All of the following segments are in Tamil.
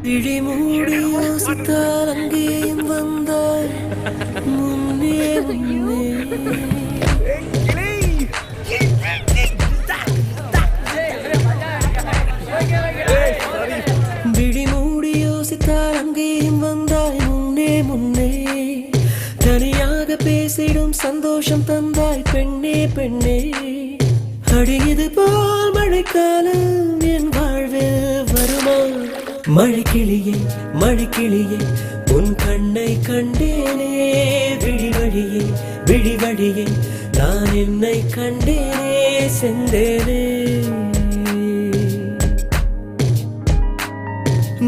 விழி மூடி யோசித்தால் அங்கேயும் வந்தாய் முன்னே முன்னே விழி மூடி யோசித்தால் அங்கேயும் வந்தாய் முன்னே முன்னே தனியாக பேசிடும் சந்தோஷம் தந்தாய் பெண்ணே பெண்ணே அடியது போல் மழைக்காலம் என் வாழ்வில் வருமா மழைக்கிளியே மழைக்கிளியே உன் கண்ணை கண்டேனே விழி வழியே விழி வழியே நான் என்னை கண்டேனே செந்தேனே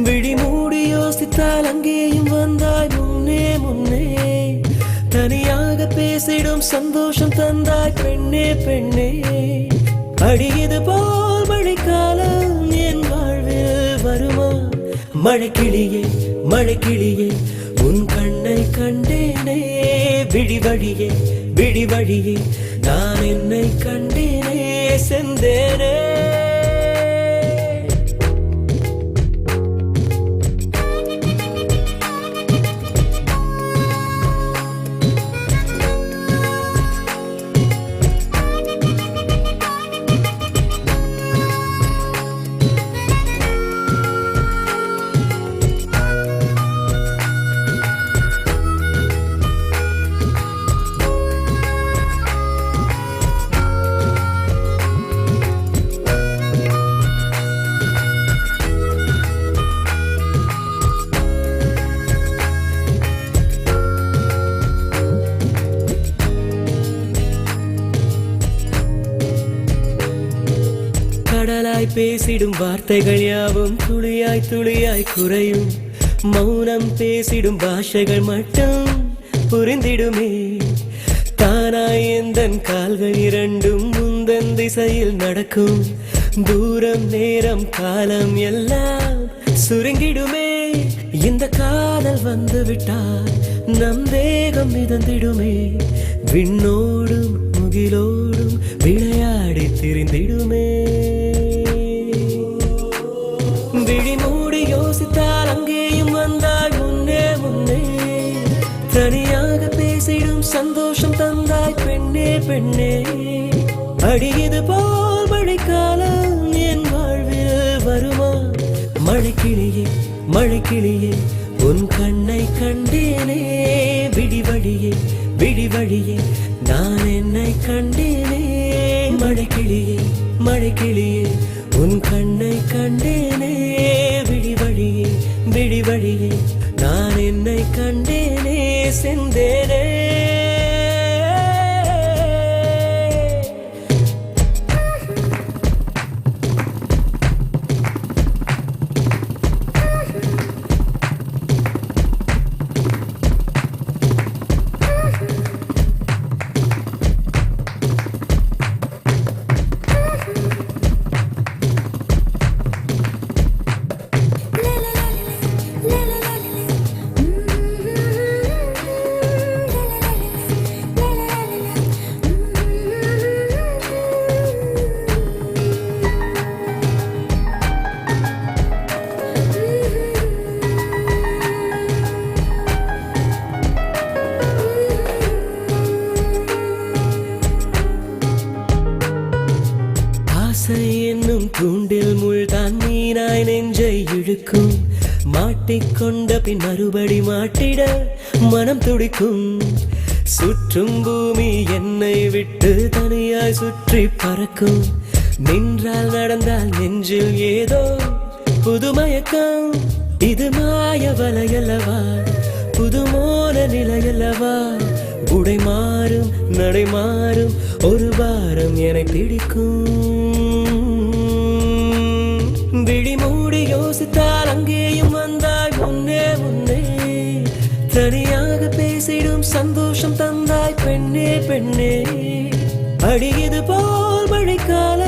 விழி மூடி யோசித்தால் அங்கேயும் வந்தாய் முன்னே முன்னே தனியாக பேசிடும் சந்தோஷம் தந்தாய் பெண்ணே பெண்ணே அடியது போல் மழைக்காலம் என் வாழ்வில் வருமா மழைக்கிளியே மழைக்கிளியே உன் கண்ணை கண்டேனே விழி வழியே விழி வழியே நான் என்னை கண்டேனே செந்தேனே கடலாய் பேசிடும் வார்த்தைகள் யாவும் துளியாய் துளியாய் குறையும் மௌனம் பேசிடும் பாஷைகள் மட்டும் புரிந்திடுமே தானாய் எந்தன் கால்கள் இரண்டும் முந்தன் திசையில் நடக்கும் தூரம் நேரம் காலம் எல்லாம் சுருங்கிடுமே இந்த காதல் வந்து விட்டால் நம் தேகம் மிதந்திடுமே விண்ணோடும் முகிலோடும் விளையாடி திரிந்திடுமே விழி மூடி யோசித்தால் அங்கேயும் வந்தாய் முன்னே முன்னே தனியாக பேசிடும் சந்தோஷம் தந்தாய் பெண்ணே பெண்ணே அடியது போல் மழைக்காலம் என் வாழ்வில் வருமா மழைக்கிளியே மழைக்கிளியே உன் கண்ணை கண்டேனே விழி வழியே விழி வழியே நான் என்னை கண்டேனே மழைக்கிளியே மழைக்கிளியே உன் கண்ணை கண்டேனே விழி வழியே விழி வழியே நான் என்னை கண்டேனே செந்தேனே என்னும் தூண்டில் முள்தான் மீனாய் நெஞ்சை இழுக்கும் மாட்டிக்கொண்ட பின் மறுபடி மாட்டிட மனம் துடிக்கும் சுற்றும் பூமி என்னை விட்டு தனியாய் சுற்றி பறக்கும் நின்றால் நடந்தால் நெஞ்சில் ஏதோ புதுமயக்கம் இது மாய வலையல்லவா புதுமோன நிலையல்லவா உடை மாறும் நடை மாறும் ஒரு வாரம் என பிடிக்கும் விழி மூடி யோசித்தால் அங்கேயும் வந்தாய் முன்னே முன்னே தனியாக பேசிடும் சந்தோஷம் தந்தாய் பெண்ணே பெண்ணே அடியது போல் மழைக்காலம்